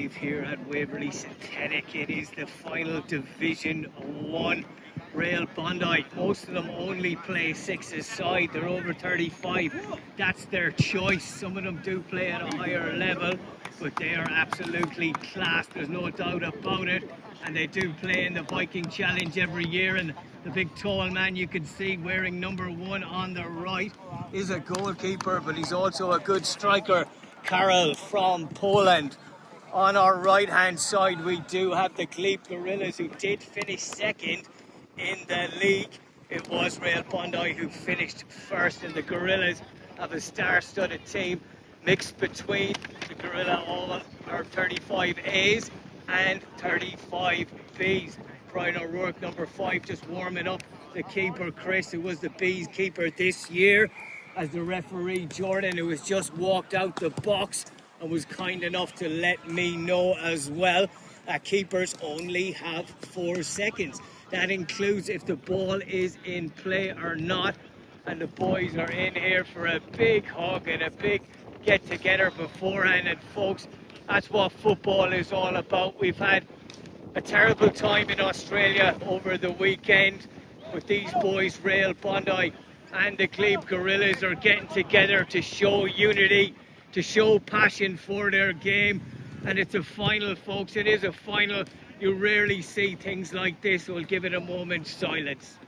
live here at Waverley Synthetic. It is the final Division 1 Rail Bondi. Most of them only play sixes side. They're over 35. That's their choice. Some of them do play at a higher level, but they are absolutely class. There's no doubt about it. And they do play in the Viking Challenge every year. And the big tall man you can see wearing number 1 on the right is a goalkeeper, but he's also a good striker. Karol from Poland. On our right hand side we do have the Glebe Gorillas, who did finish second in the league. It was Rail Bondi who finished first, and the Gorillas have a star-studded team mixed between the Gorilla All, or 35As, and 35Bs. Brian O'Rourke, number 5, just warming up. The keeper Chris, who was the Bs keeper this year, as the referee Jordan, who has just walked out the box and was kind enough to let me know as well that keepers only have 4 seconds. That includes if the ball is in play or not. And the boys are in here for a big hug and a big get together beforehand. And folks, that's what football is all about. We've had a terrible time in Australia over the weekend, but these boys, Rail Bondi and the Glebe Gorillas, are getting together to show unity, to show passion for their game. And it's a final, folks. It is a final. You rarely see things like this. We'll give it a moment's silence.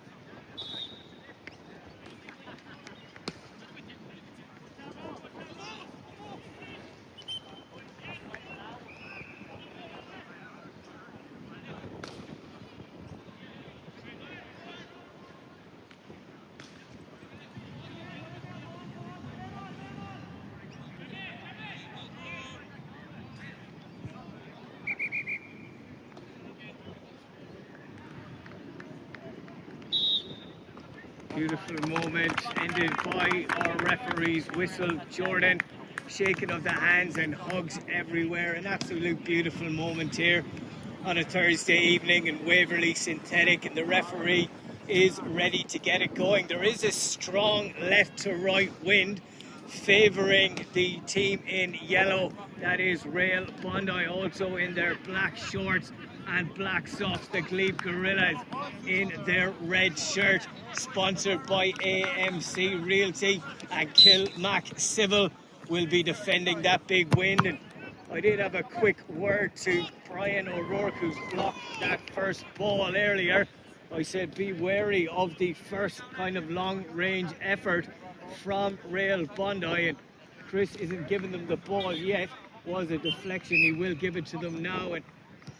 Beautiful moment ended by our referee's whistle. Jordan, shaking of the hands and hugs everywhere. An absolute beautiful moment here on a Thursday evening in Waverley Synthetic, and the referee is ready to get it going. There is a strong left to right wind favouring the team in yellow. That is Rail Bondi, also in their black shorts and black socks. The Glebe Gorillas in their red shirt, sponsored by AMC Realty, and Kilmac Civil will be defending that big win. And I did have a quick word to Brian O'Rourke, who blocked that first ball earlier. I said be wary of the first kind of long range effort from Rail Bondi, and Chris isn't giving them the ball yet. Was a deflection. He will give it to them now, and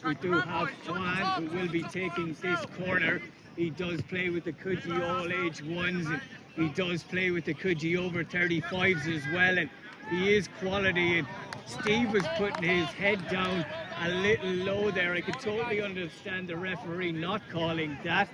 we do have Juan, who will be taking this corner. He does play with the Coogee All Age 1s, and he does play with the Coogee over 35s as well, and he is quality. And Steve was putting his head down a little low there. I could totally understand the referee not calling that.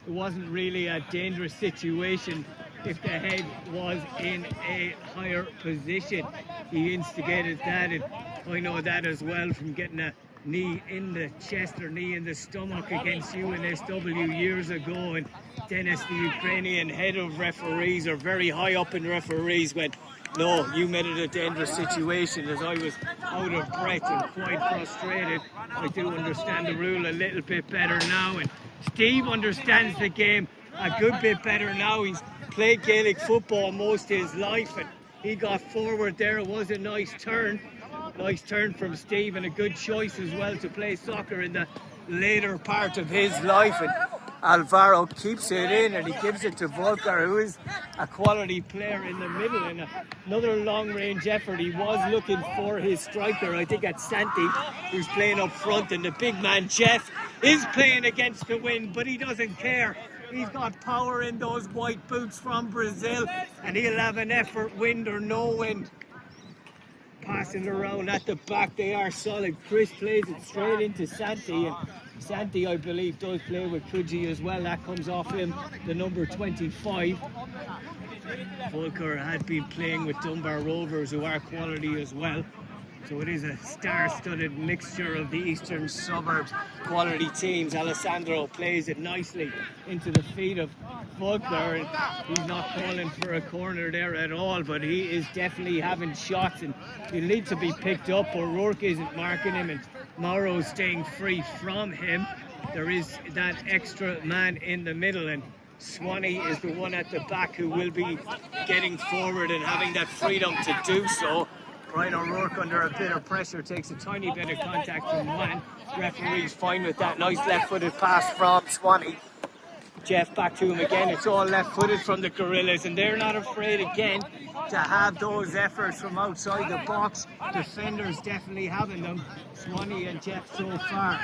It wasn't really a dangerous situation if the head was in a higher position. He instigated that, and I know that as well from getting a knee in the chest or knee in the stomach against UNSW years ago. And Dennis, the Ukrainian head of referees, or very high up in referees, went, no, you made it a dangerous situation. As I was out of breath and quite frustrated, I do understand the rule a little bit better now, and Steve understands the game a good bit better now. He's played Gaelic football most of his life, and he got forward there. It was a nice turn from Steve, and a good choice as well to play soccer in the later part of his life. And Alvaro keeps it in, and he gives it to Volker, who is a quality player in the middle. And another long-range effort. He was looking for his striker, I think that's Santi, who's playing up front, and the big man Jeff is playing against the wind, but he doesn't care. He's got power in those white boots from Brazil, and he'll have an effort, wind or no wind. Passing around at the back, they are solid. Chris plays it straight into Santi, and Santi, I believe, does play with Coogee as well. That comes off him, the number 25. Volker had been playing with Dunbar Rovers, who are quality as well. So it is a star-studded mixture of the eastern suburbs quality teams. Alessandro plays it nicely into the feet of Volker, and he's not calling for a corner there at all, but he is definitely having shots, and he'll need to be picked up. O'Rourke isn't marking him, and Mauro's staying free from him. There is that extra man in the middle, and Swanee is the one at the back who will be getting forward and having that freedom to do so. Brian O'Rourke under a bit of pressure takes a tiny bit of contact from Juan. Referee's fine with that. Nice left-footed pass from Swanee. Jeff back to him again. It's all left-footed from the Gorillas, and they're not afraid again to have those efforts from outside the box. Defenders definitely having them. Swanee and Jeff so far.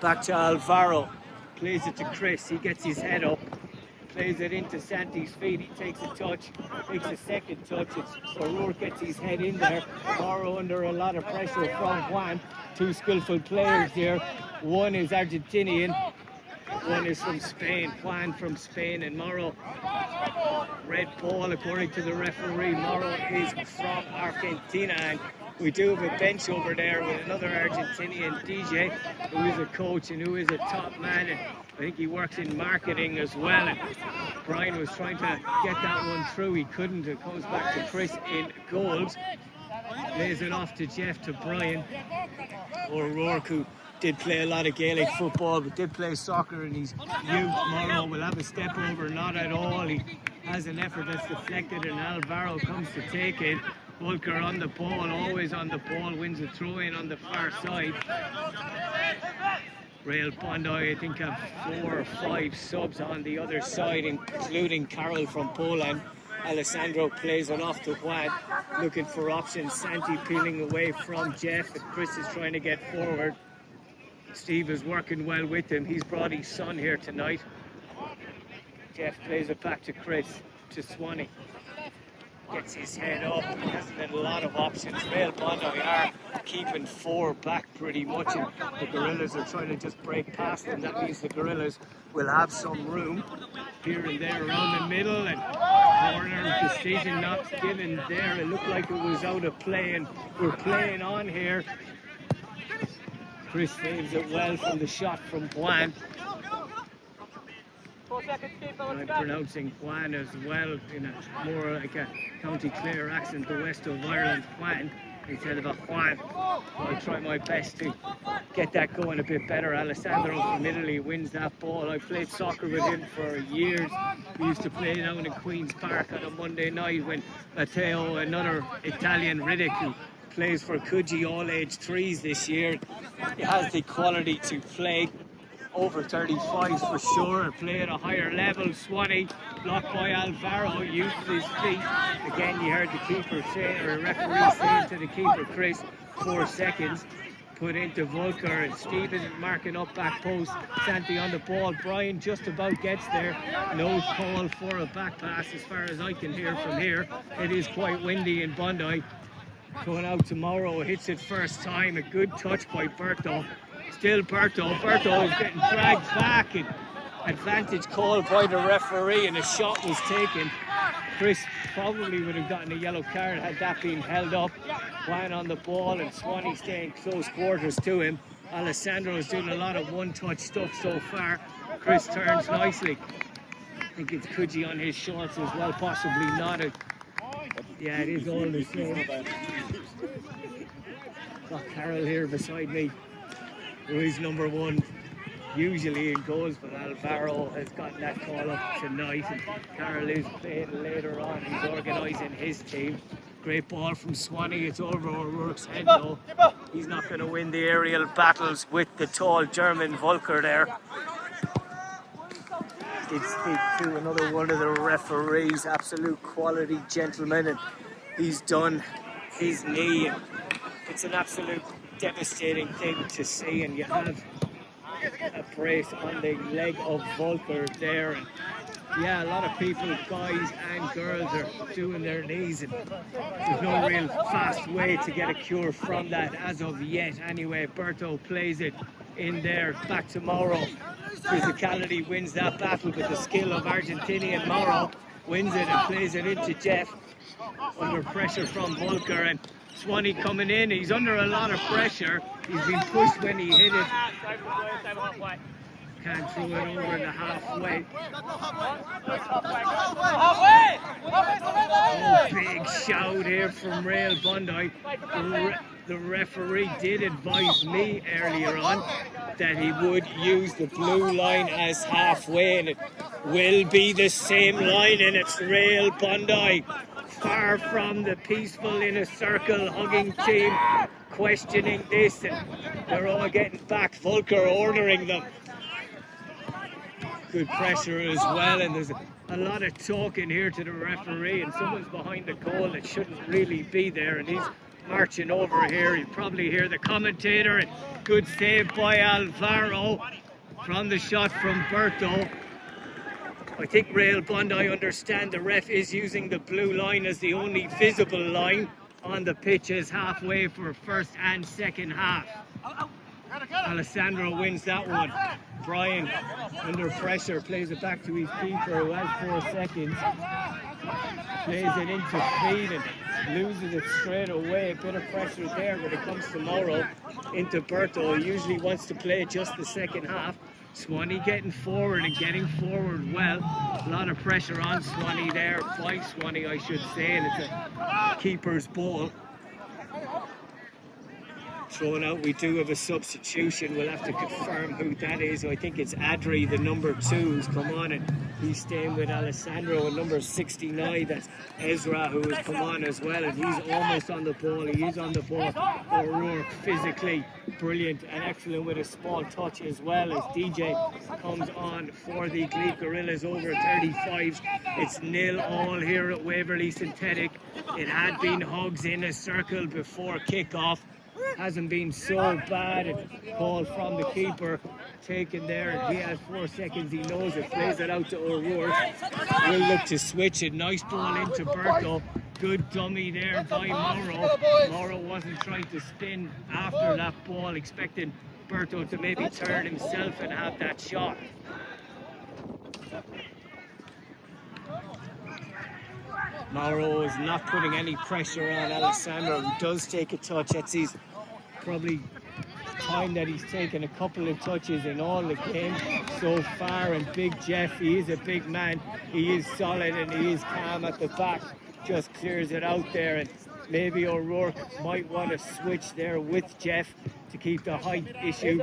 Back to Alvaro. Plays it to Chris. He gets his head up. Plays it into Santi's feet. He takes a touch, takes a second touch. O'Rourke gets his head in there. Mauro under a lot of pressure from Juan. Two skillful players here. One is Argentinian, one is from Spain. Juan from Spain, and Mauro. Red ball according to the referee. Mauro is from Argentina, and we do have a bench over there with another Argentinian, DJ, who is a coach and who is a top man, and I think he works in marketing as well. And Brian was trying to get that one through. He couldn't. It comes back to Chris in goals. Lays it off to Jeff to Brian. O'Rourke, who did play a lot of Gaelic football, but did play soccer in his youth. Morrow will have a step over, not at all. He has an effort that's deflected, and Alvaro comes to take it. Volker on the ball, always on the ball, wins a throw-in on the far side. Real Bondi, I think, have 4 or 5 subs on the other side, including Carol from Poland. Alessandro plays it off to Juan, looking for options. Santi peeling away from Jeff, and Chris is trying to get forward. Steve is working well with him. He's brought his son here tonight. Jeff plays it back to Chris, to Swanee. Gets his head up. He hasn't had a lot of options. Real Bondi are keeping 4 back pretty much, and the Gorillas are trying to just break past them. That means the Gorillas will have some room here and there around the middle, and corner decision not given there. It looked like it was out of play, and we're playing on here. Chris saves it well from the shot from Juan. I'm pronouncing Juan as well in a more like a County Clare accent, the west of Ireland, Juan, instead of a Juan. So I'll try my best to get that going a bit better. Alessandro from Italy wins that ball. I played soccer with him for years. We used to play down in Queen's Park on a Monday night when Matteo, another Italian Riddick, who plays for Coogee all age 3s this year. He has the quality to play over 35s for sure, play at a higher level. Swanee blocked by Alvaro, uses his feet. Again, you heard the keeper say, or referee saying to the keeper, Chris, 4 seconds. Put into Volker, and Steve isn't marking up back post. Santi on the ball. Brian just about gets there. No call for a back pass as far as I can hear from here. It is quite windy in Bondi. Going out tomorrow, hits it first time. A good touch by Berto. Still Berto. Berto is getting dragged back, and advantage called by the referee, and a shot was taken. Chris probably would have gotten a yellow card had that been held up. Juan on the ball, and Swanee staying close quarters to him. Alessandro is doing a lot of one-touch stuff so far. Chris turns nicely. I think it's Coogee on his shorts as well, possibly not. Yeah, it is all the same. Got Carol here beside me, who is number 1 usually in goals, but Alvaro has gotten that call up tonight, and Carol is playing later on. He's organising his team. Great ball from Swanee. It's over O'Rourke's head though. He's not going to win the aerial battles with the tall German Volker there. Did speak to another one of the referees, absolute quality gentleman, and he's done his knee. And it's an absolute devastating thing to see, and you have a brace on the leg of Volker there. And yeah, a lot of people, guys and girls, are doing their knees, and there's no real fast way to get a cure from that as of yet. Anyway, Berto plays it in there, back to Mauro. Physicality wins that battle with the skill of Argentinian Mauro. wins it and plays it into Jeff under pressure from Volker, and Swanee coming in. He's under a lot of pressure. He's been pushed when he hit it. Can't throw it over the halfway. Oh, big shout here from Rail Bondi. The referee did advise me earlier on that he would use the blue line as halfway, and it will be the same line, and it's Rail Bondi. Far from the peaceful in a circle hugging team questioning this, and they're all getting back. Volker ordering them. Good pressure as well, and there's a lot of talking here to the referee, and someone's behind the goal that shouldn't really be there, and he's marching over here. You probably hear the commentator, and good save by Alvaro from the shot from Berto. I think Rail Bondi understand the ref is using the blue line as the only visible line on the pitch as halfway for first and second half. Alessandro wins that one. Brian, under pressure, plays it back to his keeper who has 4 seconds. Plays it into feed and loses it straight away. A bit of pressure there when it comes to Mauro into Berto. He usually wants to play just the second half. Swanee getting forward and getting forward well. A lot of pressure on Swanee there, by Swanee I should say, and it's a keeper's ball. Thrown out, we do have a substitution. We'll have to confirm who that is. I think it's Adri, the number 2, who's come on, and he's staying with Alessandro, and number 69, that's Ezra, who has come on as well, and he's almost on the ball. He is on the ball. O'Rourke physically brilliant and excellent with a small touch as well, as DJ comes on for the Glebe Gorillas over 35s. It's 0-0 here at Waverley Synthetic. It had been hugs in a circle before kickoff. Hasn't been so bad. A call from the keeper taken there. He has 4 seconds. He knows it. Plays it out to O'Rourke. Will look to switch it. Nice ball into Berto. Good dummy there by Mauro. Mauro wasn't trying to spin after that ball, expecting Berto to maybe turn himself and have that shot. Mauro is not putting any pressure on Alessandro, who does take a touch. That's his probably time that he's taken a couple of touches in all the game so far. And Big Jeff, he is a big man. He is solid and he is calm at the back. Just clears it out there, and maybe O'Rourke might want to switch there with Jeff to keep the height issue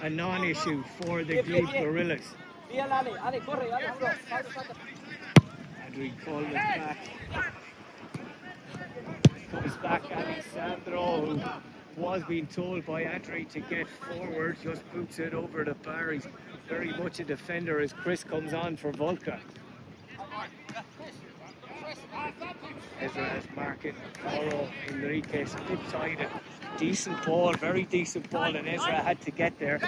a non-issue for the Glebe Gorillas. Adri called it back. Comes back Alessandro, who was being told by Adri to get forward, just boots it over the bar. He's very much a defender as Chris comes on for Volker. Ezra is marking Mauro Enriquez, a bit tight, decent ball, very decent ball, and Ezra had to get there.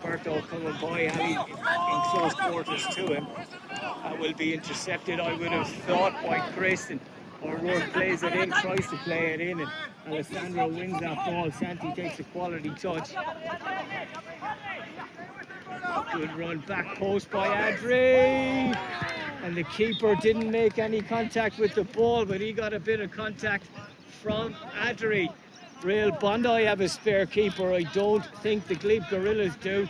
Berto coming by, Ali in close quarters to him. That will be intercepted, I would have thought, by Chris, and O'Rourke plays it in, tries to play it in, and Alessandro wins that ball. Santi takes a quality touch. Good run back post by Adri, and the keeper didn't make any contact with the ball, but he got a bit of contact from Adri. Rail Bondi have a spare keeper. I don't think the Glebe Gorillas do.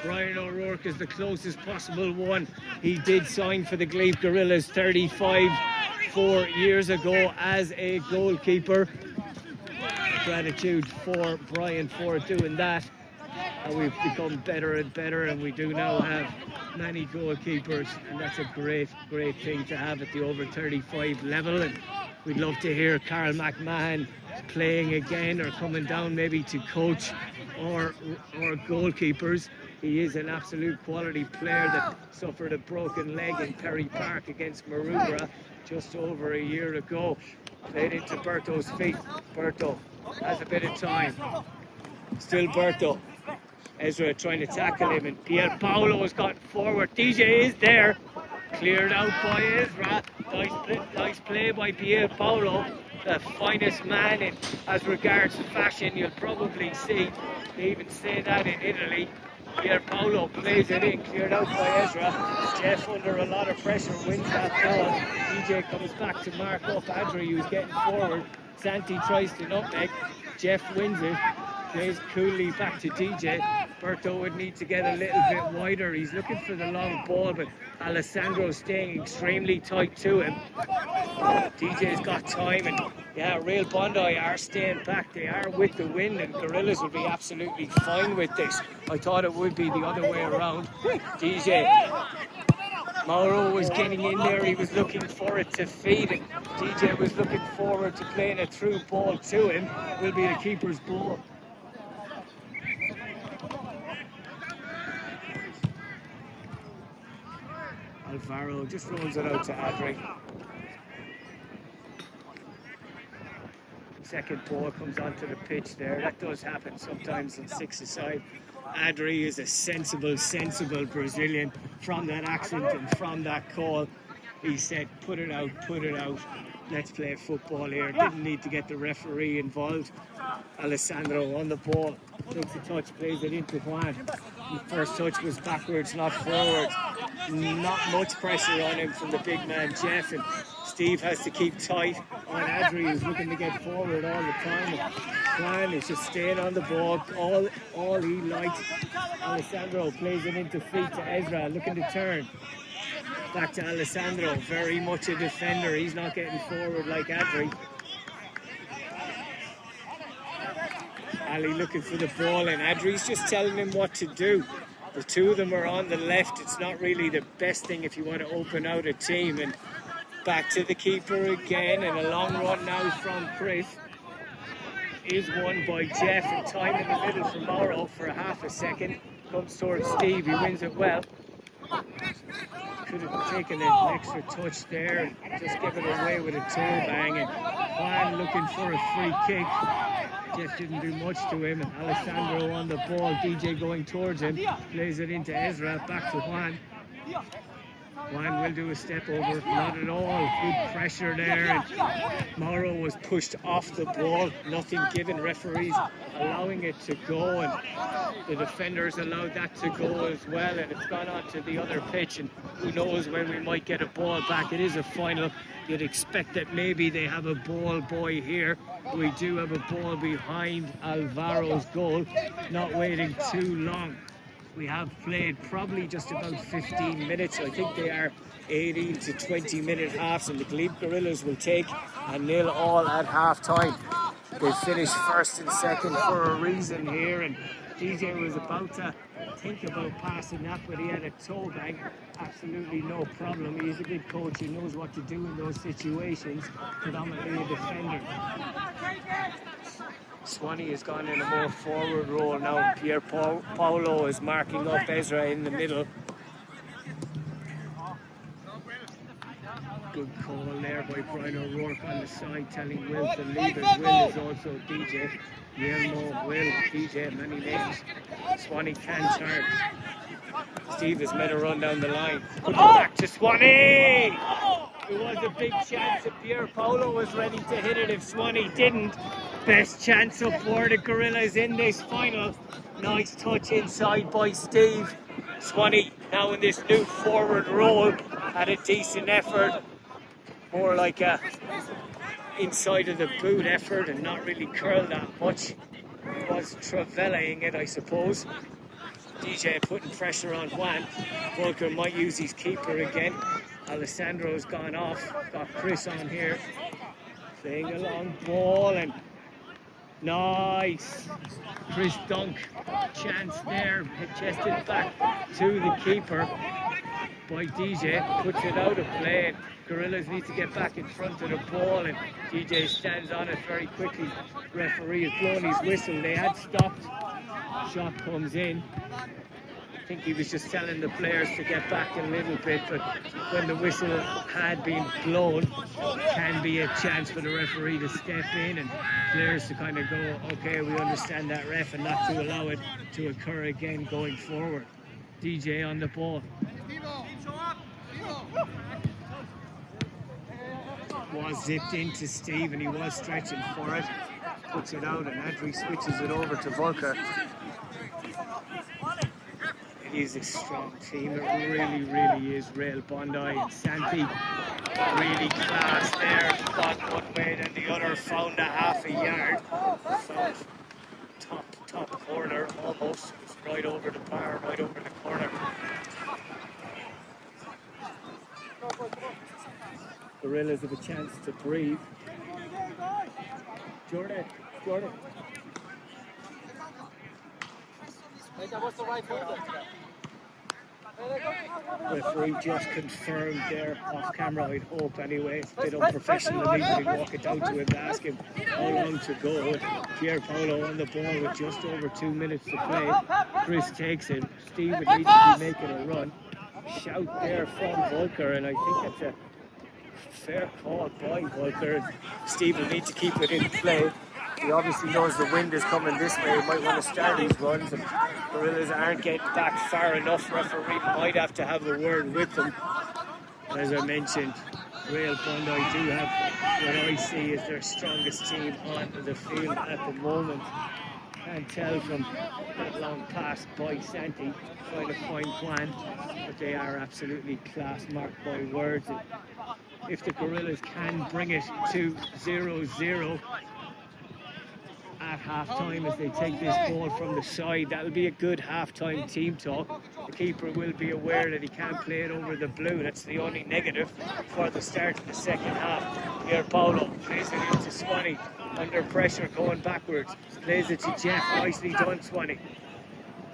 Brian O'Rourke is the closest possible one. He did sign for the Glebe Gorillas 4 years ago as a goalkeeper. Gratitude for Brian for doing that. And we've become better and better, and we do now have many goalkeepers, and that's a great thing to have at the over 35 level. And we'd love to hear Carl McMahon playing again, or coming down maybe to coach or goalkeepers. He is an absolute quality player that suffered a broken leg in Perry Park against Maroubra just over a year ago. Played into Berto's feet. Berto has a bit of time. Still Berto. Ezra trying to tackle him, and Pierpaolo has gotten forward. DJ is there. Cleared out by Ezra. Nice play by Pierpaolo. The finest man in as regards fashion, you'll probably see. They even say that in Italy. Pierre Paolo plays it in, cleared out by Ezra. Jeff under a lot of pressure wins that ball. DJ comes back to mark up Adri, who's getting forward. Santi tries to nutmeg. Jeff wins it. Plays coolly back to DJ. Berto would need to get a little bit wider. He's looking for the long ball, but Alessandro staying extremely tight to him. DJ's got time, and yeah, Real Bondi are staying back. They are with the wind, and Gorillas will be absolutely fine with this. I thought it would be the other way around. DJ Mauro was getting in there. He was looking for it to feed it. DJ was looking forward to playing a through ball to him. Will be the keeper's ball. Alvaro just rolls it out to Adri. Second ball comes onto the pitch there. That does happen sometimes in six-a-side. Adri is a sensible Brazilian. From that accent and from that call, he said, put it out, let's play football here. Didn't need to get the referee involved. Alessandro on the ball, takes a touch, plays it into Juan. The first touch was backwards, not forwards. Not much pressure on him from the big man Jeff, and Steve has to keep tight on Adri, who's looking to get forward all the time. Juan is just staying on the ball, all he likes. Alessandro plays it into feet to Ezra, looking to turn. Back to Alessandro, very much a defender. He's not getting forward like Adri. Ali looking for the ball, and Adri's just telling him what to do. The two of them are on the left. It's not really the best thing if you want to open out a team. And back to the keeper again, and a long run now from Chris. Is won by Jeff, and time in the middle for Mauro for a half a second. Comes towards Steve, he wins it well. Could have taken an extra touch there and just given it away with a toe bang. And Juan looking for a free kick. Jeff didn't do much to him, and Alessandro on the ball. DJ going towards him, plays it into Ezra, back to Juan. Juan will do a step over, not at all. Good pressure there, and Mauro was pushed off the ball. Nothing given. Referees allowing it to go, and the defenders allowed that to go as well, and it's gone on to the other pitch, and who knows when we might get a ball back. It is a final. You'd expect that maybe they have a ball boy here. We do have a ball behind Alvaro's goal. Not waiting too long. We have played probably just about 15 minutes. I think they are 18 to 20 minute halves, and the Glebe Gorillas will take a 0-all at half time. They finished first and second for a reason here, and DJ was about to think about passing that, but he had a toe bang. Absolutely no problem. He's a good coach. He knows what to do in those situations. Predominantly a defender. Swanee has gone in a more forward role now. Pierre Paolo is marking up Ezra in the middle. Good call there by Brian O'Rourke on the side, telling Will to leave it. Will is also DJ. Guillermo, Will, DJ, many names. Swanee can turn. Steve has made a run down the line. Put it back to Swanee! It was a big chance if Pierre Paolo was ready to hit it. If Swanee didn't, best chance up for the Gorillas in this final. Nice touch inside by Steve. Swanee now in this new forward role had a decent effort. More like a inside of the boot effort and not really curled that much. Was travelling it, I suppose. DJ putting pressure on Juan. Volker might use his keeper again. Alessandro's gone off. Got Chris on here. Playing a long ball, and nice. Chris Dunk. Chance there. Chested back to the keeper by DJ. Puts it out of play. Gorillas need to get back in front of the ball, and DJ stands on it very quickly. Referee has blown his whistle. They had stopped. Shot comes in. I think he was just telling the players to get back a little bit, but when the whistle had been blown, can be a chance for the referee to step in and players to kind of go, okay, we understand that, ref, and not to allow it to occur again going forward. DJ on the ball. Was zipped into Steve, and he was stretching for it. Puts it out, and Adri switches it over to Volker. is a strong team. It really, really is. Rail Bondi and Santi really class there. Got one way then the other, found a half a yard. Found top corner almost. It was right over the bar, right over the corner. Gorillas have a chance to breathe. Jordan. Referee just confirmed there off camera, I'd hope anyway. It's a bit unprofessional of me to walk it down to him to ask him how long to go. Pier Paolo on the ball with just over 2 minutes to play. Chris takes it. Steve would need to be making a run. Shout there from Volker, and I think that's a fair call by Volker. Steve will need to keep it in play. He obviously knows the wind is coming this way. He might want to start these runs. If Gorillas aren't getting back far enough, referee might have to have a word with them. As I mentioned, Rail Bondi do have what I see is their strongest team on the field at the moment. Can't tell from that long pass by Santi, trying to find Juan, but they are absolutely class, marked by words. And if the Gorillas can bring it to 0-0 at half-time as they take this ball from the side, that'll be a good half-time team talk. The keeper will be aware that he can't play it over the blue. That's the only negative for the start of the second half. Here Paolo plays it into Swanee, under pressure going backwards, plays it to Jeff. Nicely done, Swanee.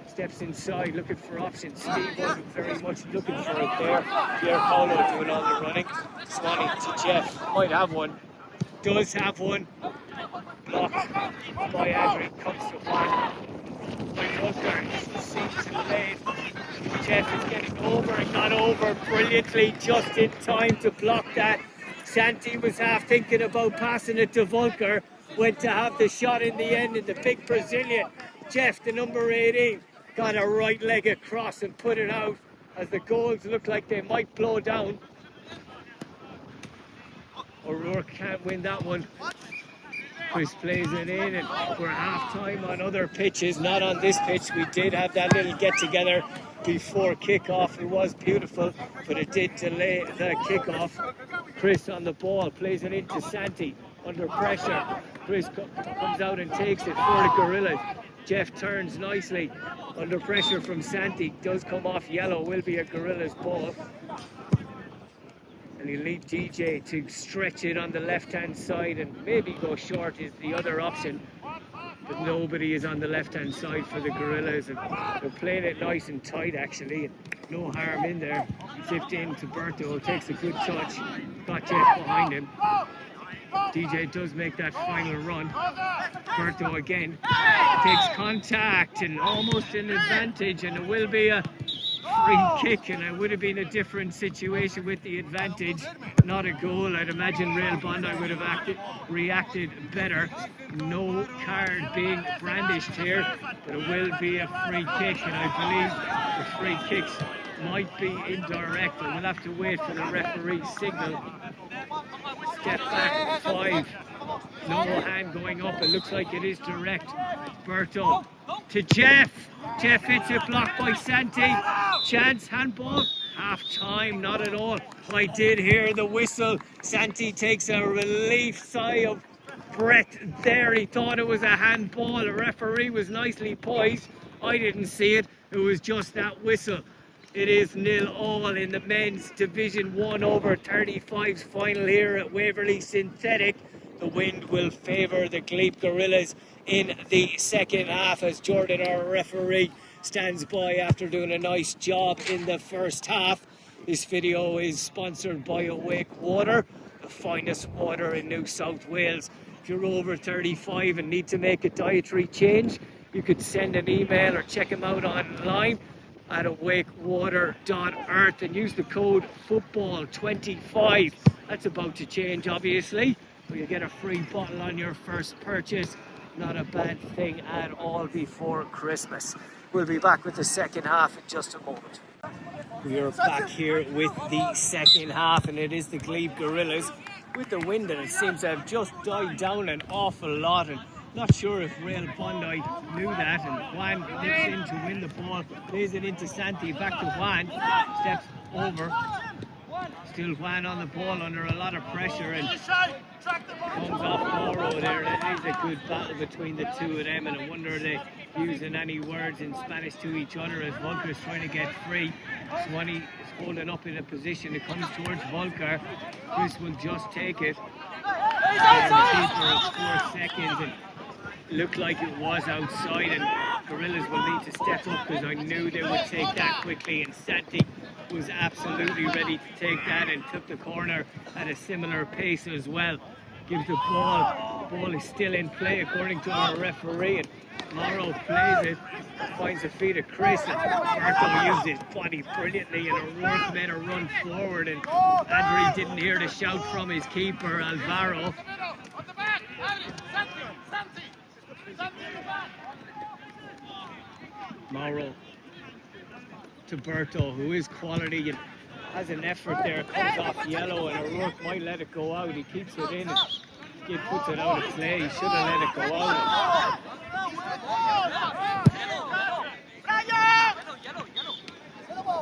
Steps inside looking for options. Steve wasn't very much looking for it there. Here Paolo doing all the running. Swanee to Jeff, might have one, does have one. Block by Adrian, comes to one by Volker. Seems to late. Jeff is getting over and got over brilliantly just in time to block that. Santi was half thinking about passing it to Volker, went to have the shot in the end, and the big Brazilian, Jeff, the number 18, got a right leg across and put it out as the goals look like they might blow down. O'Rourke can't win that one. Chris plays it in, and we're half-time on other pitches, not on this pitch. We did have that little get-together before kickoff. It was beautiful, but it did delay the kickoff. Chris on the ball, plays it into Santi, under pressure. Chris comes out and takes it for the Gorillas. Jeff turns nicely, under pressure from Santi, does come off yellow, will be a Gorillas ball. And he'll need DJ to stretch it on the left-hand side and maybe go short is the other option. But nobody is on the left-hand side for the Gorillas, and they're playing it nice and tight actually, and no harm in there. Flipped in to Berto, takes a good touch, got Jeff behind him. DJ does make that final run. Berto again takes contact and almost an advantage, and it will be a free kick, and it would have been a different situation with the advantage, not a goal. I'd imagine Rail Bondi would have reacted better. No card being brandished here, but it will be a free kick, and I believe the free kicks might be indirect, and we'll have to wait for the referee's signal. Step back 5, no hand going up, it looks like it is direct. Berto to Jeff. Jeff hits it, blocked by Santi. Chance, handball, half time, not at all. I did hear the whistle. Santi takes a relief sigh of breath there. He thought it was a handball. The referee was nicely poised. I didn't see it. It was just that whistle. It is 0-0 in the men's Division 1 over 35s final here at Waverley Synthetic. The wind will favour the Glebe Gorillas in the second half as Jordan, our referee, stands by after doing a nice job in the first half. This video is sponsored by Awake Water, the finest water in New South Wales. If you're over 35 and need to make a dietary change, you could send an email or check them out online at awakewater.earth and use the code FOOTBALL25. That's about to change, obviously, but you get a free bottle on your first purchase. Not a bad thing at all before Christmas. We'll be back with the second half in just a moment. We are back here with the second half, and it is the Glebe Gorillas with the wind, and it seems to have just died down an awful lot, and Not sure if Real Bondi knew that, and Juan nips in to win the ball, plays it into Santi, back to Juan, steps over. Still Juan on the ball under a lot of pressure and comes off Mauro there. That is a good battle between the two of them, and I wonder if they're using any words in Spanish to each other as Volker's trying to get free. Swanee is holding up in a position. It comes towards Volker. Chris will just take it. And the keeper of 4 seconds, and it looked like it was outside, and Gorillas will need to step up because I knew they would take that quickly, and Santi was absolutely ready to take that and took the corner at a similar pace as well. Gives the ball. The ball is still in play according to our referee, and Mauro plays it, finds the feet of Chris, and Barto used his body brilliantly, and O'Rourke made a run forward, and Adri didn't hear the shout from his keeper, Alvaro. Mauro to Berto, who is quality and has an effort there, comes off yellow, and O'Rourke might let it go out. He keeps it in, and Skid puts it out of play. He should have let it go out.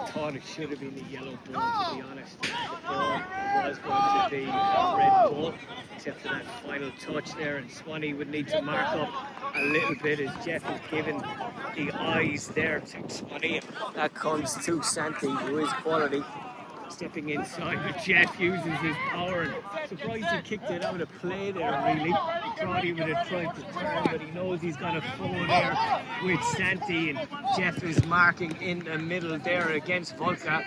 Thought it should have been a yellow ball, to be honest. The ball was going to be a red ball, except for that final touch there, and Swanee would need to mark up a little bit as Jeff is giving the eyes there to Swanee. That comes to Santi, who is quality. Stepping inside, but Jeff uses his power, and surprised he kicked it out of play there, really. He thought he would have tried to turn, but he knows he's got a foul there with Santi, and Jeff is marking in the middle there against Volker.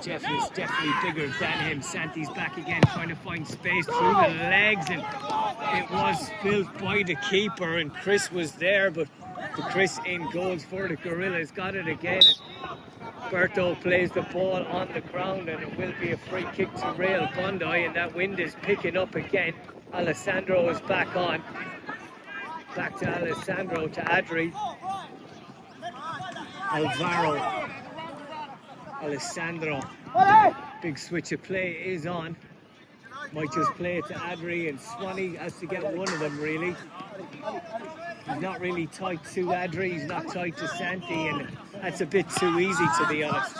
Jeff is definitely bigger than him. Santi's back again, trying to find space through the legs, and it was spilled by the keeper, and Chris was there, but the Chris in goals for the Gorillas. Got it again. Berto plays the ball on the ground, and it will be a free kick to Real Bondi, and that wind is picking up again. Alessandro is back on. Back to Alessandro, to Adri. Alvaro. Alessandro. Big switch of play is on. Might just play it to Adri, and Swanee has to get one of them, really. He's not really tight to Adri, he's not tight to Santi, and that's a bit too easy, to be honest.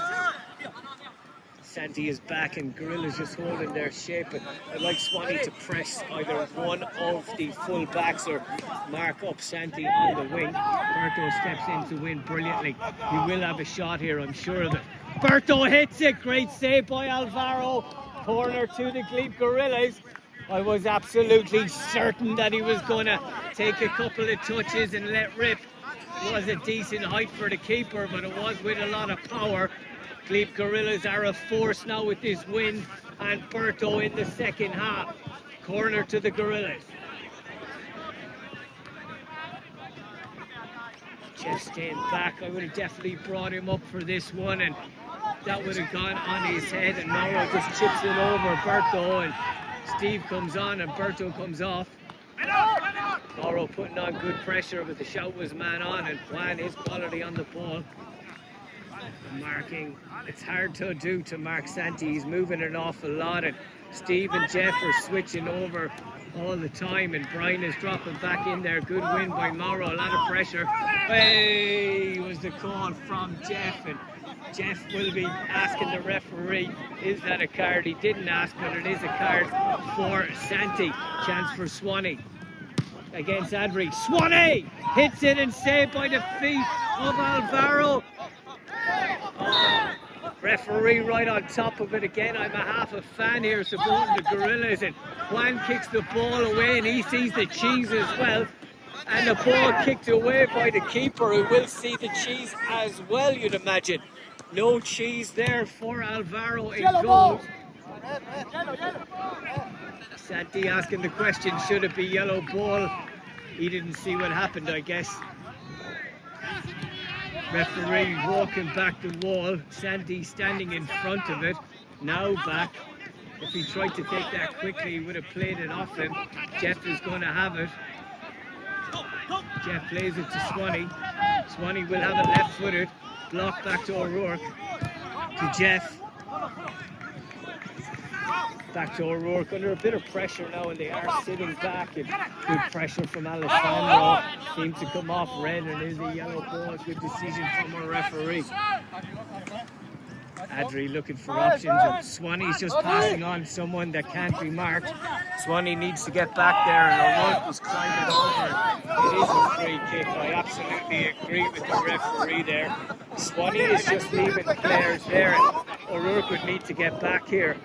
Santi is back, and Gorilla's just holding their shape, but I'd like Swanee to press either one of the full backs or mark up Santi on the wing. Berto steps in to win brilliantly. He will have a shot here, I'm sure of it. Berto hits it, great save by Alvaro. Corner to the Glebe Gorillas. I was absolutely certain that he was going to take a couple of touches and let rip. It was a decent height for the keeper, but it was with a lot of power. Glebe Gorillas are a force now with this wind, and Berto in the second half. Corner to the Gorillas. Jeff staying back. I would have definitely brought him up for this one, and that would have gone on his head, and Mauro just chips it over Berto, and Steve comes on and Berto comes off. Mauro putting on good pressure, but the shout was man on, and Juan is quality on the ball. Marking, it's hard to do to mark Santi. He's moving an awful lot, and Steve and Jeff are switching over all the time, and Brian is dropping back in there. Good win by Mauro, a lot of pressure. Hey, was the call from Jeff, and Jeff will be asking the referee, is that a card? He didn't ask, but it is a card for Santi. Chance for Swanee against Adri. Swanee hits it and saved by the feet of Alvaro. Referee right on top of it again. I'm a half a fan here supporting the Gorillas, and Juan kicks the ball away, and he sees the cheese as well. And the ball kicked away by the keeper, who will see the cheese as well, you'd imagine. No cheese there for Alvaro in goal. Santi asking the question, should it be yellow ball? He didn't see what happened, I guess. Referee walking back the wall. Santi standing in front of it. Now back. If he tried to take that quickly, he would have played it off him. Jeff is going to have it. Jeff plays it to Swanee. Swanee will have it left-footed. Block back to O'Rourke. To Jeff. Back to O'Rourke under a bit of pressure now, and they are sitting back. And good pressure from Alessandro. Seems to come off red, and there's a yellow ball. Good decision from our referee. Adri looking for options, and Swanee's just passing on someone that can't be marked. Swanee needs to get back there, and O'Rourke was climbing over. It is a free kick. I absolutely agree with the referee there. Swanee is just leaving players there, and O'Rourke would need to get back here.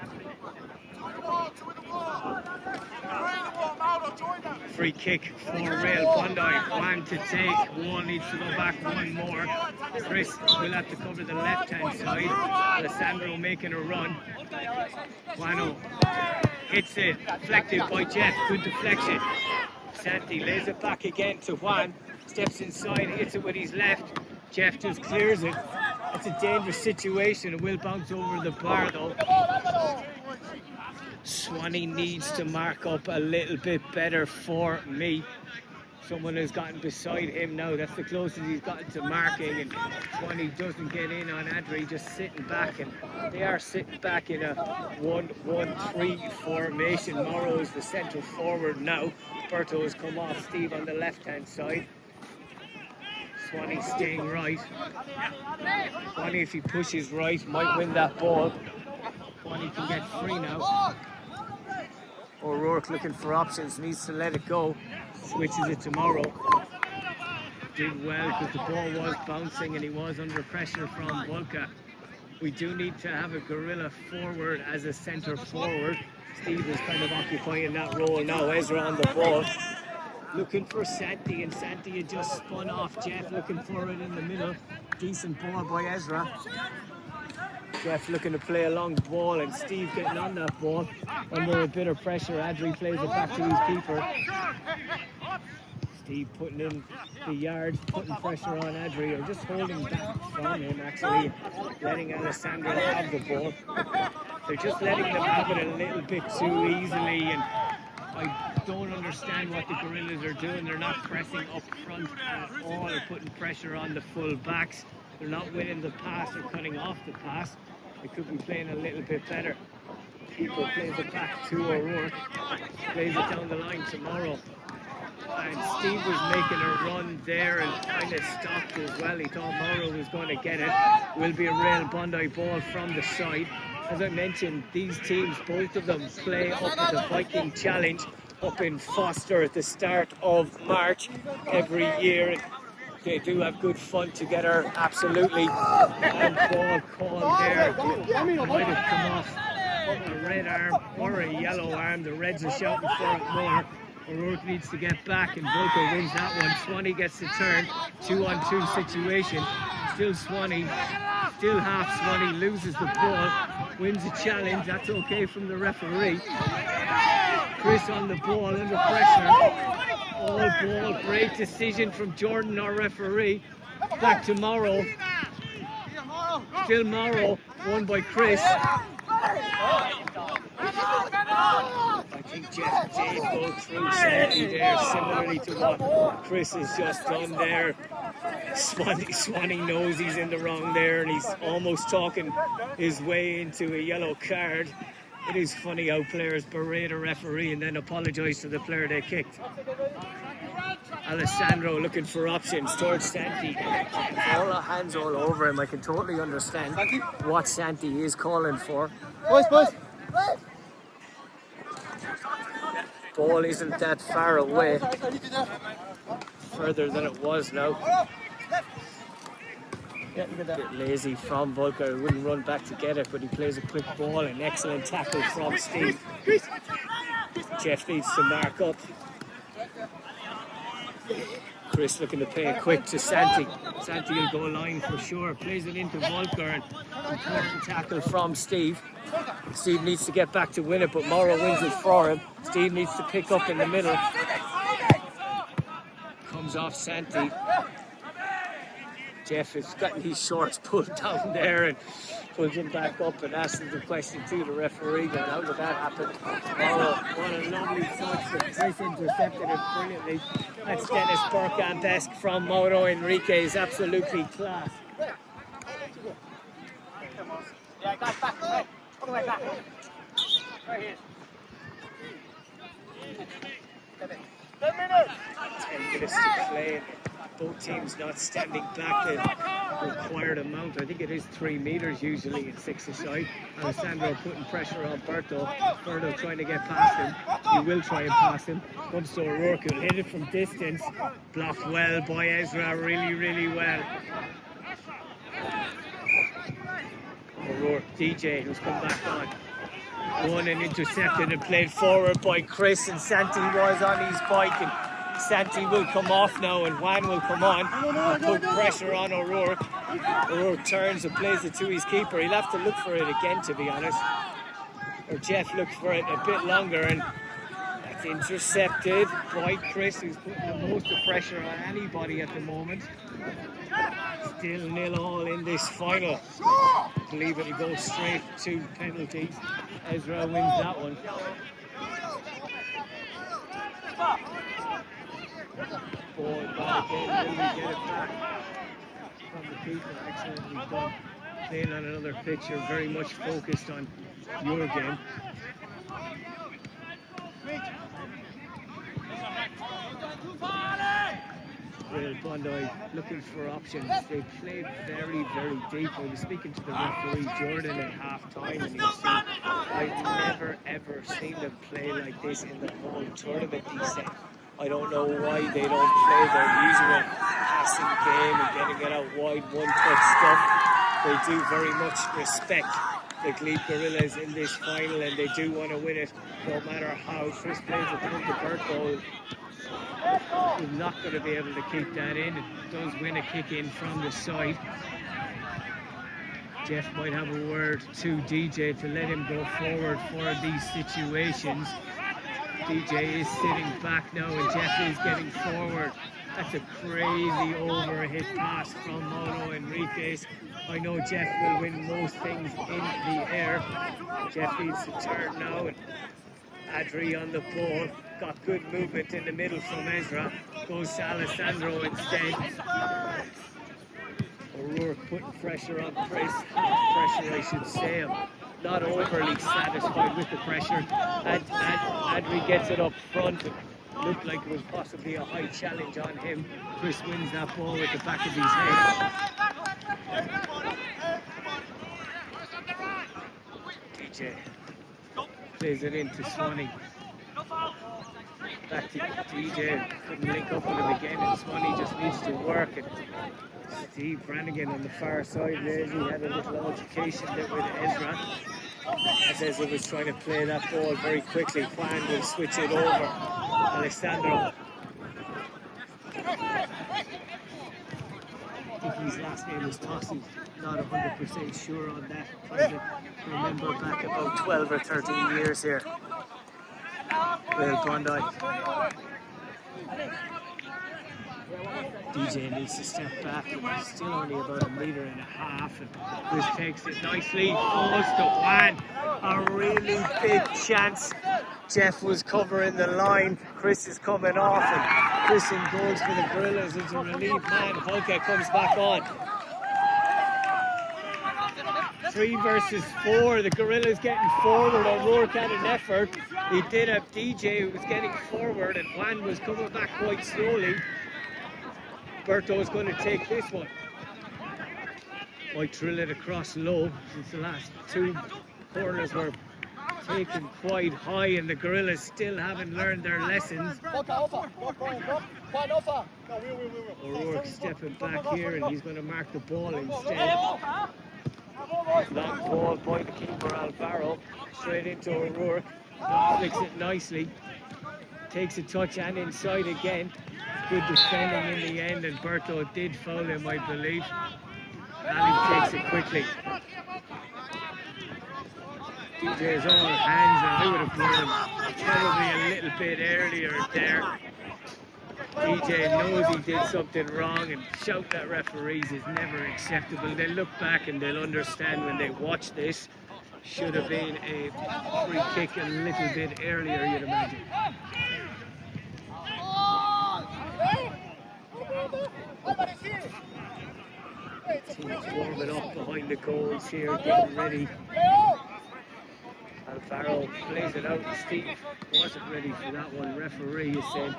Free kick for Real Bondi. One to take. Wall needs to go back one more. Chris will have to cover the left-hand side. Alessandro making a run. Juano hits it. Deflected by Jeff. Good deflection. Santi lays it back again to Juan. Steps inside, hits it with his left. Jeff just clears it. It's a dangerous situation. It will bounce over the bar though. Swanee needs to mark up a little bit better for me. Someone has gotten beside him now. That's the closest he's gotten to marking, and Swanee doesn't get in on Adri, just sitting back, and they are sitting back in a 1-1-3 formation. Morrow is the centre forward now. Berto has come off Steve on the left-hand side. Swanee staying right. Swanee, if he pushes right, might win that ball. Swanee can get free now. O'Rourke looking for options, needs to let it go. Switches it to Morrow. Did well because the ball was bouncing and he was under pressure from Volka. We do need to have a gorilla forward as a centre forward. Steve is kind of occupying that role now. Ezra on the ball. Looking for Santi, and Santi had just spun off Jeff, looking for it in the middle. Decent ball by Ezra. Jeff looking to play a long ball, and Steve getting on that ball under a bit of pressure. Adri plays it back to his keeper. Steve putting in the yards, putting pressure on Adri, or just holding back from him actually, letting Alessandro have the ball. They're just letting them have it a little bit too easily, and I don't understand what the Gorillas are doing. They're not pressing up front at all, or putting pressure on the full backs. They're not winning the pass or cutting off the pass. They could be playing a little bit better. Keeper plays it back to O'Rourke. Plays it down the line tomorrow. And Steve was making a run there and kind of stopped as well. He thought Morrow was going to get it. Will be a Real Bondi ball from the side. As I mentioned, these teams, both of them, play up at the Viking Challenge up in Foster at the start of March every year. They do have good fun together, absolutely. And ball called there. Might have come off a red arm or a yellow arm. The Reds are shouting for it more. O'Rourke needs to get back, and Volko wins that one. Swanee gets the turn. 2-on-2 situation. Still Swanee. Still half Swanee. Loses the ball. Wins the challenge. That's okay from the referee. Chris on the ball under pressure. All ball, great decision from Jordan, our referee. Back to Morrow. Still Morrow, won by Chris. I think Jeff did go through Sandy there, similarly to what Chris has just done there. Swanee knows he's in the wrong there, and he's almost talking his way into a yellow card. It is funny how players berate a referee and then apologise to the player they kicked. Alessandro looking for options towards Santi. All hands all over him. I can totally understand what Santi is calling for. Boys. Ball isn't that far away. Further than it was now. Bit lazy from Volker. He wouldn't run back to get it, but he plays a quick ball. An excellent tackle from Steve. Jeff needs to mark up. Chris looking to play it quick to Santi. Santi will go line for sure. Plays it into Volker, and important tackle from Steve. Steve needs to get back to win it, but Morrow wins it for him. Steve needs to pick up in the middle. Comes off Santi. Jeff has gotten his shorts pulled down there and pulls him back up and asks the question to the referee. Going, how did that happen? What a lovely touch that Chris intercepted it brilliantly. That's Dennis Bergkamp-esque from Mauro Enrique. Is absolutely class. 10 minutes to play. Both teams not standing back the required amount. I think it is 3 meters usually at 6-a-side. Alessandro putting pressure on Berto. Berto trying to get past him. He will try and pass him. Comes to O'Rourke, who'll hit it from distance. Blocked well by Ezra, really well. O'Rourke, DJ, who's come back on. Won and intercepted and played forward by Chris, and Santi was on his bike, and Santi will come off now and Juan will come on and put pressure on O'Rourke. O'Rourke turns and plays it to his keeper. He'll have to look for it again, to be honest. Or Jeff looked for it a bit longer, and that's intercepted by Chris, who's putting the most of pressure on anybody at the moment. Still 0-0 in this final. I believe it'll go straight to penalties. Ezra wins that one. Ball back in, will we get it back from the keeper? Excellently done. Playing on another picture, very much focused on your game. Well, Bondi looking for options. They played very deep. I was speaking to the referee Jordan at half time, and he said, I've never ever seen them play like this in the whole tournament, he said. I don't know why they don't play their usual passing game and getting it out wide, one-touch stuff. They do very much respect the Glebe Gorillas in this final, and they do want to win it no matter how. Chris plays it through the bird goal. He's not going to be able to keep that in. It does win a kick in from the side. Jeff might have a word to DJ to let him go forward for these situations. DJ is sitting back now and Jeff is getting forward. That's a crazy overhit pass from Mono Enriquez. I know Jeff will win most things in the air. Jeff needs to turn now, and Adri on the ball. Got good movement in the middle from Ezra. Goes to Alessandro instead. O'Rourke putting pressure on Chris. Pressure, I should say. I'm not overly satisfied with the pressure. Adri gets it up front. It looked like it was possibly a high challenge on him. Chris wins that ball with the back of his head. DJ plays it into Swanee. Back to DJ, couldn't link up with him again, and Swanee just needs to work. And Steve Brannigan on the far side there, he had a little altercation there with Ezra. As Ezra was trying to play that ball very quickly, Juan will switch it over. Alessandro. I think his last name was Tossi, not 100% sure on that. Trying to remember back about 12 or 13 years here. Well, Bondi. DJ needs to step back. It's still only about 1.5 meters, and Chris takes it nicely. Falls to Juan. A really big chance. Jeff was covering the line. Chris is coming off, and Chris in goals for the Gorillas as a relief man. Hulka comes back on. 3 versus 4. The Gorillas getting forward. O'Rourke had an effort. He did have DJ who was getting forward, and Juan was coming back quite slowly. Berto is going to take this one. Might drill it across low, since the last 2 corners were taken quite high, and the Gorillas still haven't learned their lessons. O'Rourke stepping back here, and he's going to mark the ball instead. Long ball by the keeper Alvaro, straight into O'Rourke. Flicks it nicely. Takes a touch and inside again. Good defending in the end, and Berto did foul him, I believe. Ali takes it quickly. DJ is all hands, and they would have put him probably a little bit earlier there. DJ knows he did something wrong, and shouting at referees is never acceptable. They'll look back and they'll understand when they watch this. Should have been a free kick a little bit earlier, you'd imagine. Teams warming up behind the goals here, getting ready. Farrow plays it out, and Steve wasn't ready for that one. Referee is saying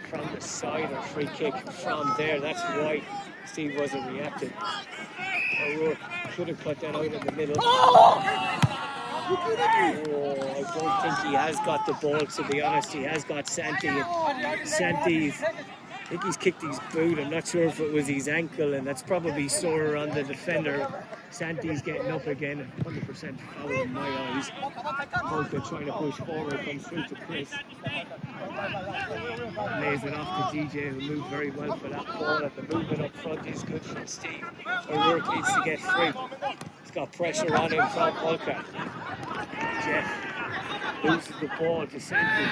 from the side or free kick from there. That's why Steve wasn't reacting. O'Rourke could have cut that out in the middle. Oh, I don't think he has got the ball, to be honest. He has got Santi. And Santi's, I think he's kicked his boot. I'm not sure if it was his ankle, and that's probably sore on the defender. Santi's getting up again, 100% foul in my eyes. Volker trying to push forward, comes through to Chris. Lays it off to DJ, who moved very well for that ball, and the movement up front is good from Steve. O'Rourke needs to get free. He's got pressure on him from Volker. Jeff loses the ball to Santi.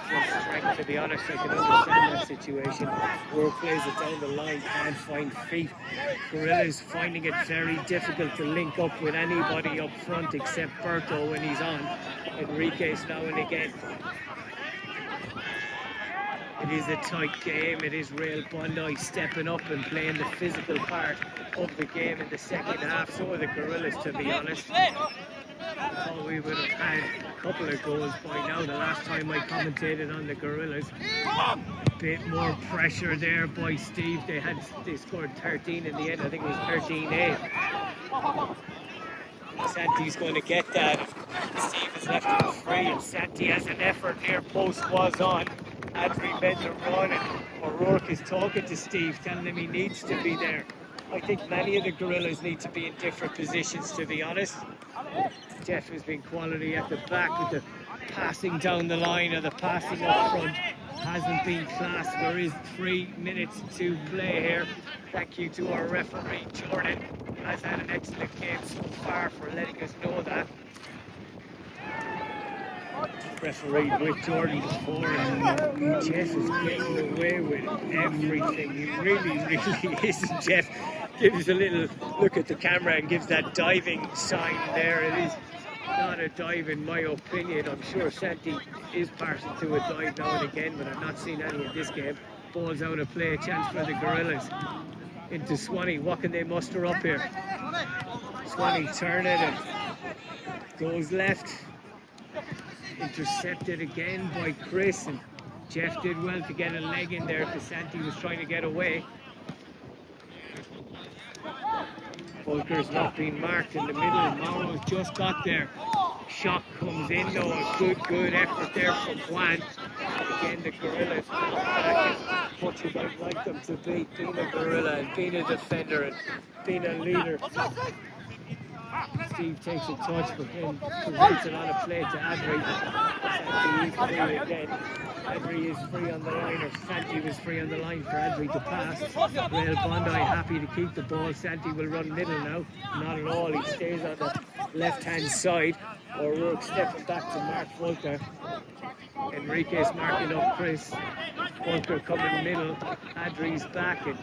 Just strength, to be honest. I can understand that situation. O'Rourke plays it down the line, can't find feet. Gorillas finding it very difficult to link up with anybody up front except Berto when he's on. Enriquez now and again. It is a tight game. It is Real Bondi stepping up and playing the physical part of the game in the second half. So are the Gorillas, to be honest. I thought we would have had a couple of goals by now. The last time I commentated on the Gorillas, a bit more pressure there by Steve. They scored 13 in the end. I think it was 13-8. Santi's going to get that. Steve is left him free, and Santi has an effort near post was on. Adri bends a run, and O'Rourke is talking to Steve, telling him he needs to be there. I think many of the Gorillas need to be in different positions, to be honest. Jeff has been quality at the back with the passing down the line or the passing up front. Hasn't been class. There is 3 minutes to play here. Thank you to our referee, Jordan. Has had an excellent game so far for letting us know that. Refereed with Jordan before, and Jeff is getting away with everything. He really isn't. Jeff gives a little look at the camera and gives that diving sign there. It is not a dive in my opinion. I'm sure Santi is partial to a dive now and again, but I've not seen any in this game. Ball's out of play, a chance for the Gorillas. Into Swanee, what can they muster up here? Swanee turn it and goes left. Intercepted again by Chris, and Jeff did well to get a leg in there because Santi was trying to get away. Volker's not being marked in the middle, and Mauro's just got there. Shot comes in though, a good effort there from Juan. Again, the Gorillas back as much as I'd like them to be, being a Gorilla and being a defender and being a leader. Steve takes a touch, but then presents it on a play to Adri. Santi is free again. Adri is free on the line, or Santi was free on the line for Adri to pass. Real Bondi happy to keep the ball. Santi will run middle now. Not at all. He stays on the left-hand side. O'Rourke stepping back to Mark Volker. Enriquez marking up Chris. Volker coming middle. Adri's back, and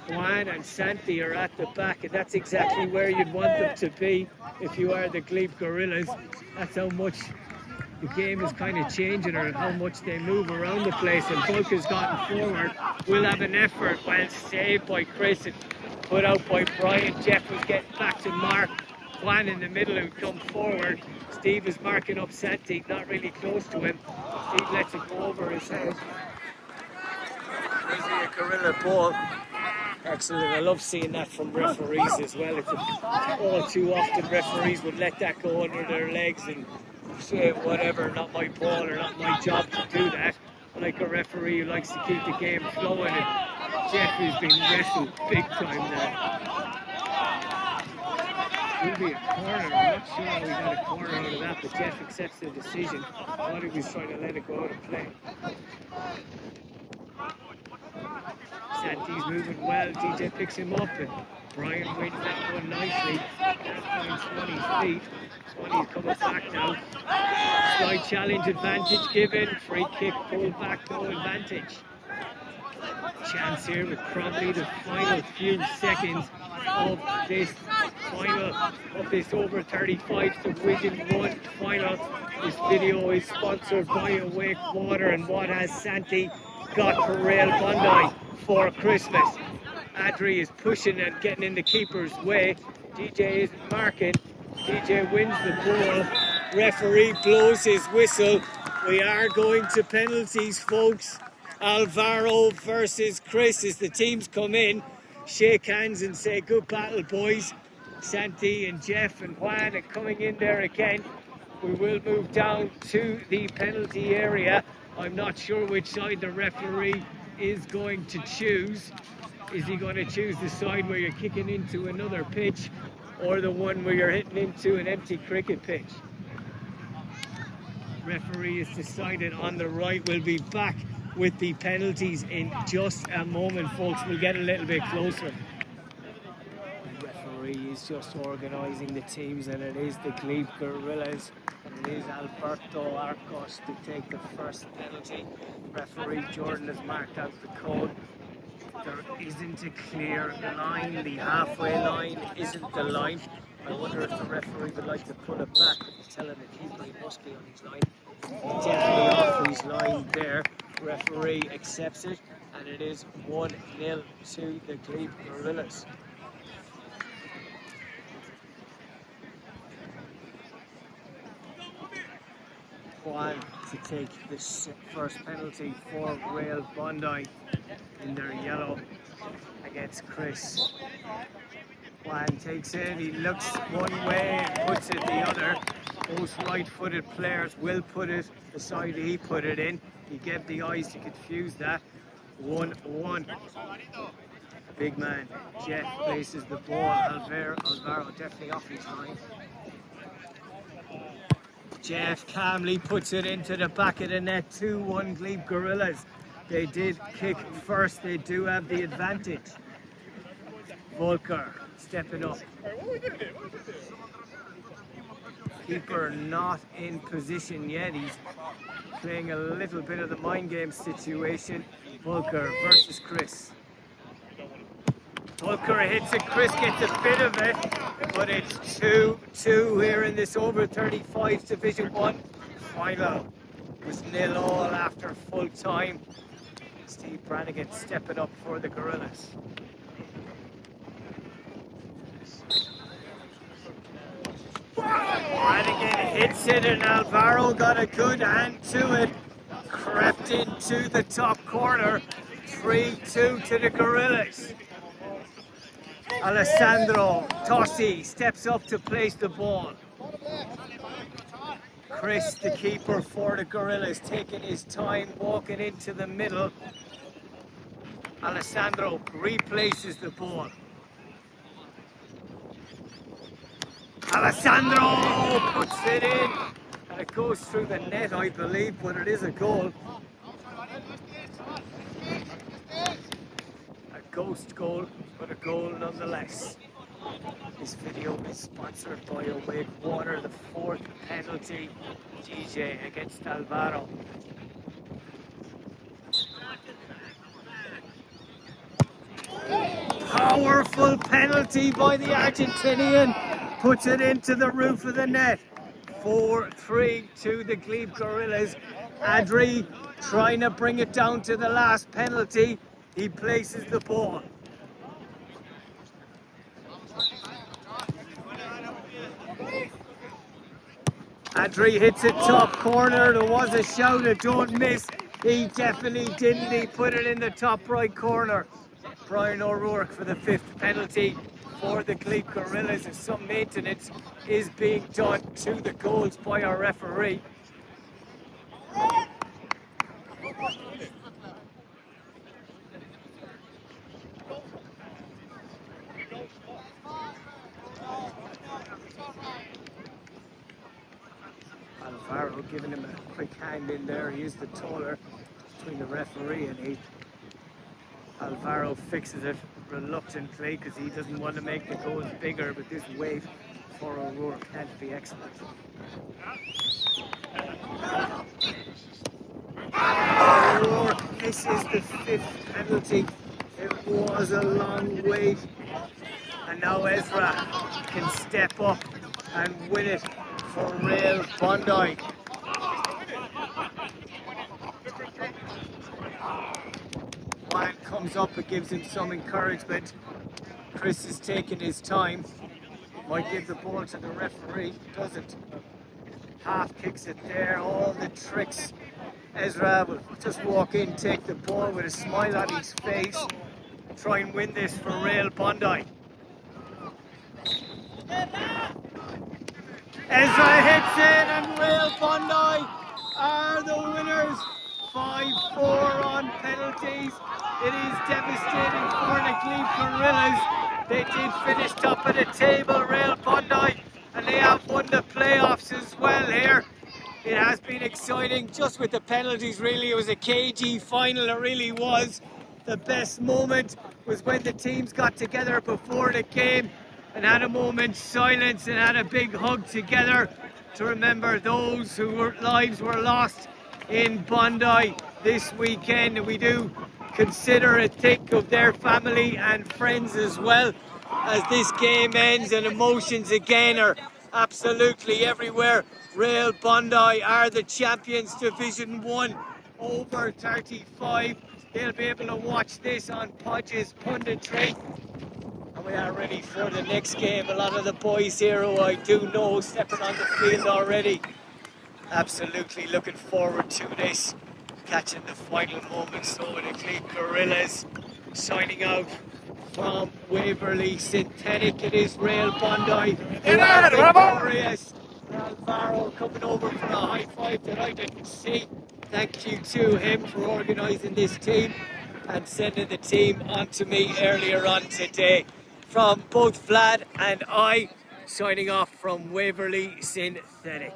Juan and Santi are at the back, and that's exactly where you'd want them to be if you are the Glebe Gorillas. That's how much the game is kind of changing, or how much they move around the place. And Volker's gotten forward. Will have an effort. Well saved by Chris and put out by Brian. Jeff was getting back to Mark. Juan in the middle who come forward. Steve is marking up Santi, not really close to him. Steve lets it go over his head. Crazy a Gorilla ball. Excellent. I love seeing that from referees as well. It's all too often referees would let that go under their legs and say whatever, not my ball or not my job to do that. Like a referee who likes to keep the game flowing, and Jeff has been wrestled big time there. Will be a corner. I'm not sure how he got a corner out of that, but Jeff accepts the decision. I thought he was trying to let it go out of play. Santi's moving well. DJ picks him up, and Brian wins that one nicely. That finds Swanee's feet. Swanee's coming back now. Slight challenge advantage given. Free kick pulled back, no advantage. Chance here with probably the final few seconds of this over 35s Division 1 final. This video is sponsored by Awake Water, and what has Santi got for Real Bondi for Christmas? Adri is pushing and getting in the keeper's way. DJ isn't marking. DJ wins the ball. Referee blows his whistle. We are going to penalties, folks. Alvaro versus Chris as the teams come in. Shake hands and say good battle, boys. Santi and Jeff and Juan are coming in there again. We will move down to the penalty area. I'm not sure which side the referee is going to choose. Is he going to choose the side where you're kicking into another pitch or the one where you're hitting into an empty cricket pitch? Referee has decided on the right. We'll be back with the penalties in just a moment, folks. We'll get a little bit closer. The referee is just organising the teams, and it is the Glebe Gorillas. And it is Alberto Arcos to take the first penalty. Referee Jordan has marked out the code. There isn't a clear line. The halfway line isn't the line. I wonder if the referee would like to pull it back. He's telling the keeper he must be on his line. Definitely off his line there. Referee accepts it, and it is 1-0 to the Glebe Gorillas. Juan to take this first penalty for Rail Bondi in their yellow against Chris. Juan takes it, he looks one way and puts it the other. Most right-footed players will put it the side he put it in. He gave the eyes to confuse that. 1-1. Big man, Jeff places the ball. Alvaro definitely off his line. Jeff calmly puts it into the back of the net. 2-1 Glebe Gorillas. They did kick first. They do have the advantage. Volker stepping up. Keeper not in position yet. He's playing a little bit of the mind game situation. Volker versus Chris. Volker hits it, Chris gets a bit of it, but it's 2-2 here in this over 35s Division 1 final. It was 0-0 after full time. Steve Brannigan stepping up for the Gorillas. Brannigan hits it and Alvaro got a good hand to it. Crept into the top corner. 3-2 to the Gorillas. Alessandro Tossi steps up to place the ball. Chris, the keeper for the Gorillas, taking his time walking into the middle. Alessandro replaces the ball. Alessandro puts it in, and it goes through the net, I believe, but it is a goal. A ghost goal, but a goal nonetheless. This video is sponsored by Awake Water, the fourth penalty. DJ against Alvaro. Powerful penalty by the Argentinian. Puts it into the roof of the net. 4-3 to the Glebe Gorillas. Adri trying to bring it down to the last penalty. He places the ball. Adri hits it top corner. There was a shout of don't miss. He definitely didn't. He put it in the top right corner. Brian O'Rourke for the fifth penalty for the Glebe Gorillas, and some maintenance is being done to the goals by our referee. Alvaro giving him a quick hand in there. He is the taller between the referee and he. Alvaro fixes it reluctantly because he doesn't want to make the goals bigger, but this weight for O'Rourke can't be excellent. O'Rourke misses the fifth penalty. It was a long wait. And now Ezra can step up and win it for Rail Bondi. Juan comes up and gives him some encouragement. Chris is taking his time. Might give the ball to the referee, doesn't. Half kicks it there, all the tricks. Ezra will just walk in, take the ball with a smile on his face, try and win this for Real Bondi. Ezra hits it and Real Bondi are the winners. 5-4 on penalties. It is devastating for the Glebe Gorillas. They did finish top of the table, Real Bondi, and they have won the playoffs as well here. It has been exciting just with the penalties, really. It was a cagey final, it really was. The best moment was when the teams got together before the game and had a moment's silence and had a big hug together to remember those whose lives were lost in Bondi this weekend. And we do consider and think of their family and friends as well as this game ends, and emotions again are absolutely everywhere. Real Bondi are the champions, Division 1 over 35. They'll be able to watch this on Podge's punditry. And we are ready for the next game. A lot of the boys here who I do know stepping on the field already. Absolutely looking forward to this. Catching the final moments over the Glebe Gorillas. Signing out from Waverley Synthetic. It is Real Bondi who are victorious. Alvaro coming over for a high five that I didn't see. Thank you to him for organising this team and sending the team on to me earlier on today. From both Vlad and I, signing off from Waverley Synthetic.